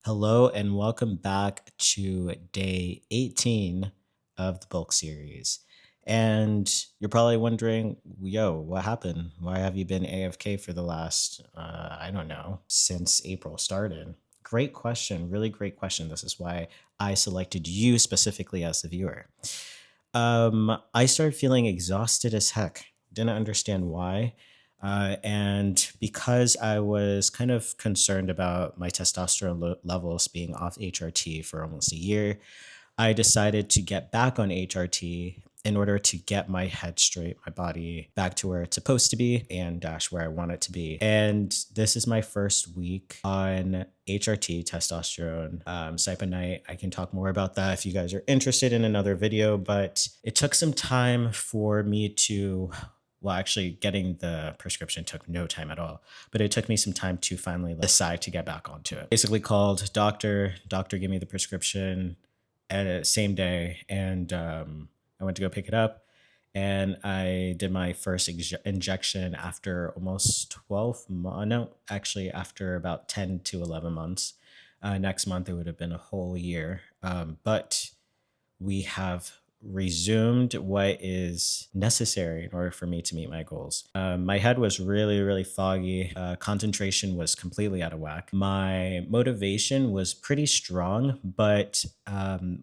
Hello and welcome back to day 18 of the bulk series. And you're probably wondering, yo, what happened? Why have you been AFK for the last, I don't know, since April started? Great question. Really great question. This is why I selected you specifically as the viewer. I started feeling exhausted as heck. Didn't understand why. And because I was kind of concerned about my testosterone levels being off HRT for almost a year, I decided to get back on HRT in order to get my head straight, my body back to where it's supposed to be and dash where I want it to be. And this is my first week on HRT, testosterone, cypionite. I can talk more about that if you guys are interested in another video, but it took some time for me to well, actually, getting the prescription took no time at all, but it took me some time to finally decide to get back onto it. Basically, called doctor gave me the prescription at the same day, and I went to go pick it up, and I did my first injection after almost 12 months. No, actually, after about 10 to 11 months. Next month, it would have been a whole year, but we have resumed what is necessary in order for me to meet my goals. My head was really, really foggy. Concentration was completely out of whack. My motivation was pretty strong, but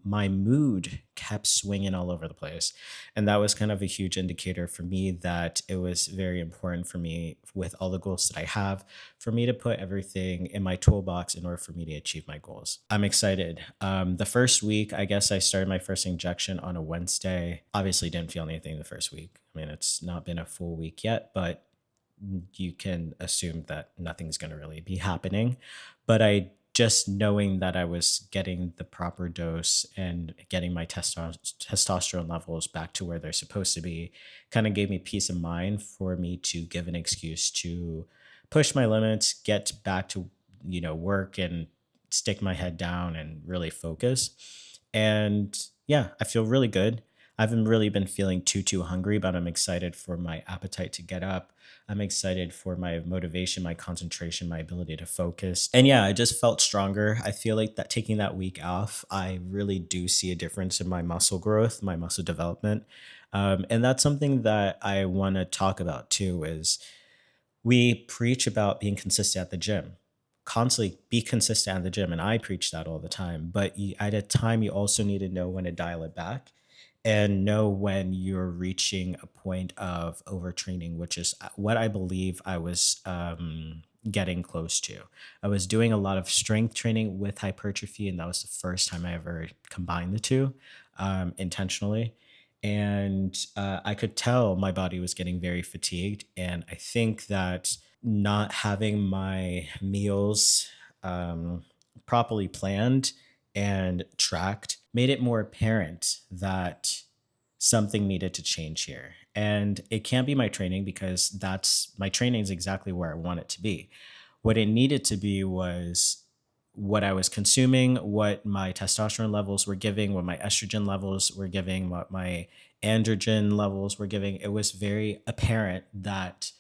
my mood kept swinging all over the place. And that was kind of a huge indicator for me that it was very important for me with all the goals that I have for me to put everything in my toolbox in order for me to achieve my goals. I'm excited. The first week, I guess I started my first injection on a Wednesday. Obviously didn't feel anything the first week. I mean, it's not been a full week yet, but you can assume that nothing's going to really be happening. But I just knowing that I was getting the proper dose and getting my testosterone levels back to where they're supposed to be kind of gave me peace of mind for me to give an excuse to push my limits, get back to, work and stick my head down and really focus. And yeah, I feel really good. I haven't really been feeling too hungry, but I'm excited for my appetite to get up. I'm excited for my motivation, my concentration, my ability to focus. And yeah, I just felt stronger. I feel like that taking that week off, I really do see a difference in my muscle growth, my muscle development. And that's something that I want to talk about too is we preach about being consistent at the gym. Constantly be consistent at the gym. And I preach that all the time. But at a time, you also need to know when to dial it back and know when you're reaching a point of overtraining, which is what I believe I was getting close to. I was doing a lot of strength training with hypertrophy, and that was the first time I ever combined the two intentionally. And I could tell my body was getting very fatigued. And I think that not having my meals properly planned and tracked made it more apparent that something needed to change here. And it can't be my training because that's my training is exactly where I want it to be. What it needed to be was what I was consuming, what my testosterone levels were giving, what my estrogen levels were giving, what my androgen levels were giving. It was very apparent that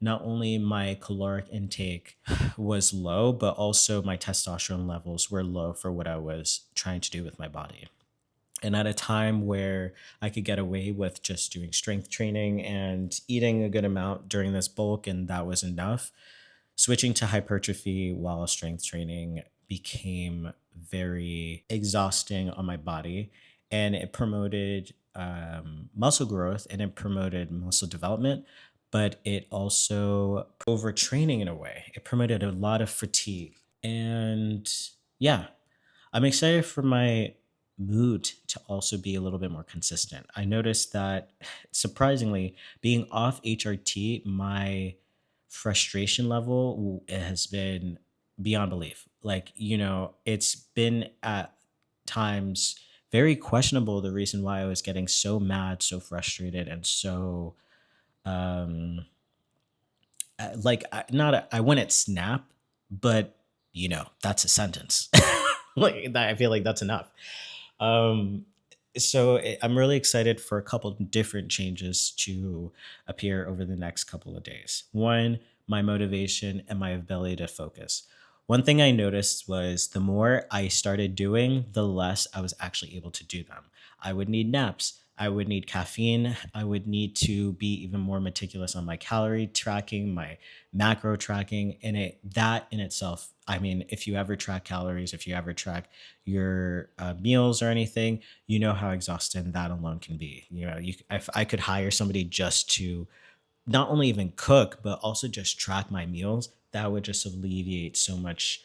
not only my caloric intake was low, but also my testosterone levels were low for what I was trying to do with my body. And at a time where I could get away with just doing strength training and eating a good amount during this bulk, and that was enough, switching to hypertrophy while strength training became very exhausting on my body. And it promoted muscle growth and it promoted muscle development, but it also overtraining in a way. It promoted a lot of fatigue. And yeah, I'm excited for my mood to also be a little bit more consistent. I noticed that surprisingly, being off HRT, my frustration level has been beyond belief. Like, it's been at times very questionable the reason why I was getting so mad, so frustrated, and so um like not I wouldn't snap, but that's a sentence. Like that, I feel like that's enough. Um, I'm really excited for a couple of different changes to appear over the next couple of days. One, my motivation and my ability to focus. one thing I noticed was the more I started doing, the less I was actually able to do them. I would need naps. I would need caffeine. I would need to be even more meticulous on my calorie tracking, my macro tracking, and it that in itself. I mean, if you ever track calories, if you ever track your meals or anything, you know how exhausting that alone can be. You know, if I could hire somebody just to not only even cook, but also just track my meals, that would just alleviate so much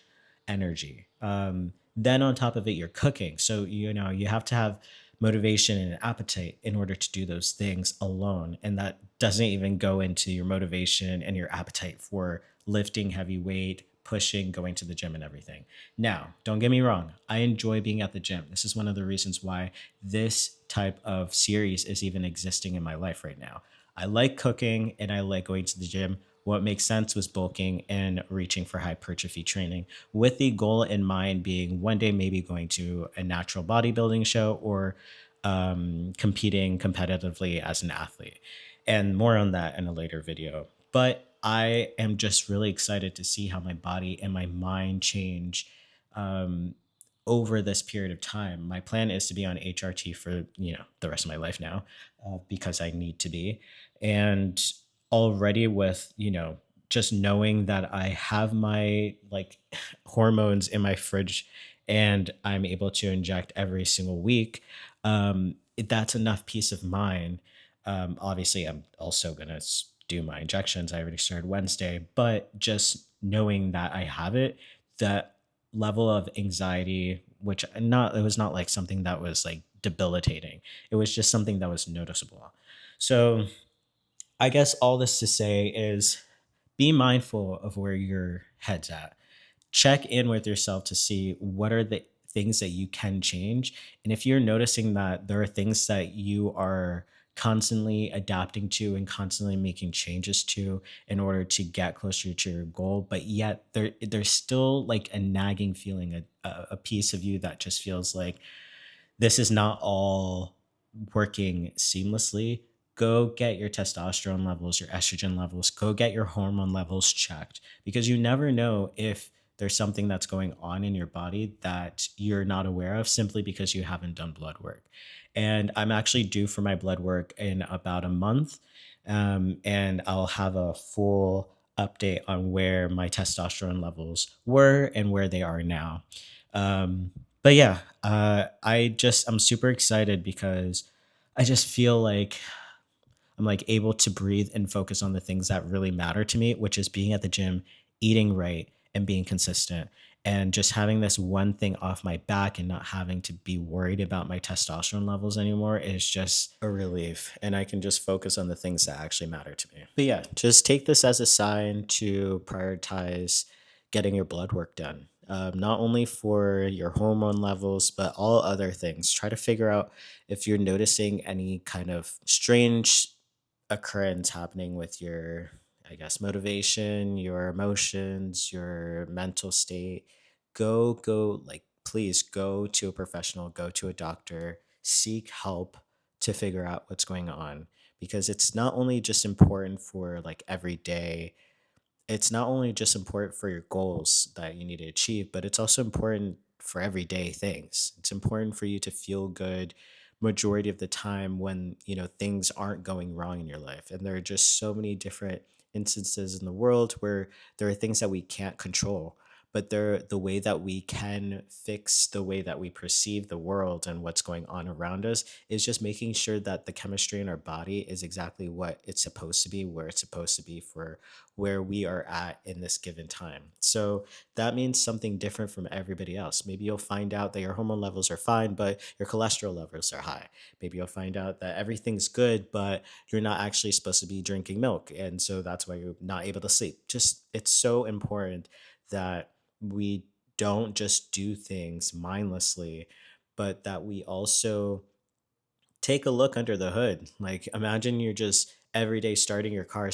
energy. Then on top of it, you're cooking. So, you know, you have to have motivation and an appetite in order to do those things alone. And that doesn't even go into your motivation and your appetite for lifting heavy weight, pushing, going to the gym, and everything. Now, don't get me wrong. I enjoy being at the gym. This is one of the reasons why this type of series is even existing in my life right now. I like cooking and I like going to the gym. What makes sense was bulking and reaching for hypertrophy training, with the goal in mind being one day maybe going to a natural bodybuilding show or competing competitively as an athlete. And more on that in a later video. But I am just really excited to see how my body and my mind change um, over this period of time. My plan is to be on HRT for the rest of my life now, because I need to be. And already with just knowing that I have my like hormones in my fridge and I'm able to inject every single week, that's enough peace of mind. Obviously, I'm also gonna do my injections. I already started Wednesday, but just knowing that I have it, that level of anxiety, which not it was not like something that was like debilitating. It was just something that was noticeable. So I guess all this to say is be mindful of where your head's at. Check in with yourself to see what are the things that you can change. And if you're noticing that there are things that you are constantly adapting to and constantly making changes to in order to get closer to your goal, but yet there's still like a nagging feeling, a piece of you that just feels like this is not all working seamlessly, go get your testosterone levels, your estrogen levels, go get your hormone levels checked, because you never know if there's something that's going on in your body that you're not aware of simply because you haven't done blood work. And I'm actually due for my blood work in about a month. And I'll have a full update on where my testosterone levels were and where they are now. Um, but yeah, I'm super excited because I just feel like I'm like able to breathe and focus on the things that really matter to me, which is being at the gym, eating right, and being consistent. And just having this one thing off my back and not having to be worried about my testosterone levels anymore is just a relief. And I can just focus on the things that actually matter to me. But yeah, just take this as a sign to prioritize getting your blood work done. Not only for your hormone levels, but all other things. Try to figure out if you're noticing any kind of strange occurrence happening with your, I guess, motivation, your emotions, your mental state. Like, please go to a professional, go to a doctor, seek help to figure out what's going on, because it's not only just important for like every day, it's not only just important for your goals that you need to achieve, but it's also important for everyday things. It's important for you to feel good majority of the time when, things aren't going wrong in your life. And there are just so many different instances in the world where there are things that we can't control, but the way that we can fix the way that we perceive the world and what's going on around us is just making sure that the chemistry in our body is exactly what it's supposed to be, where it's supposed to be for where we are at in this given time. So that means something different from everybody else. Maybe you'll find out that your hormone levels are fine, but your cholesterol levels are high. Maybe you'll find out that everything's good, but you're not actually supposed to be drinking milk. And so that's why you're not able to sleep. Just, it's so important that we don't just do things mindlessly, but that we also take a look under the hood. Like, imagine you're just every day starting your car,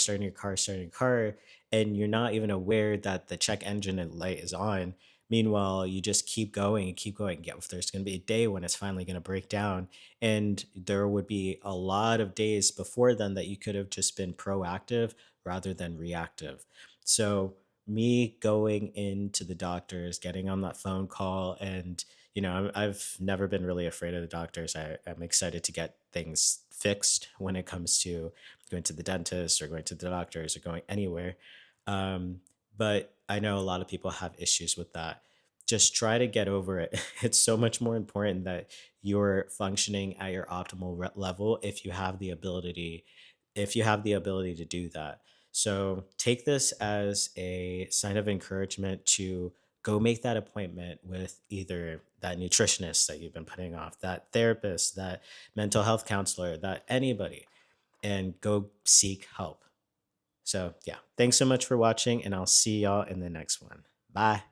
and you're not even aware that the check engine and light is on. Meanwhile, you just keep going and keep going. Yeah, if there's going to be a day when it's finally going to break down, and there would be a lot of days before then that you could have just been proactive rather than reactive. So me going into the doctors, getting on that phone call, and I've never been really afraid of the doctors. I'm excited to get things fixed when it comes to going to the dentist or going to the doctors or going anywhere. Um, but I know a lot of people have issues with that. Just try to get over it. It's so much more important that you're functioning at your optimal level if you have the ability to do that. So take this as a sign of encouragement to go make that appointment with either that nutritionist that you've been putting off, that therapist, that mental health counselor, that anybody, and go seek help. So, yeah, thanks so much for watching, and I'll see y'all in the next one. Bye.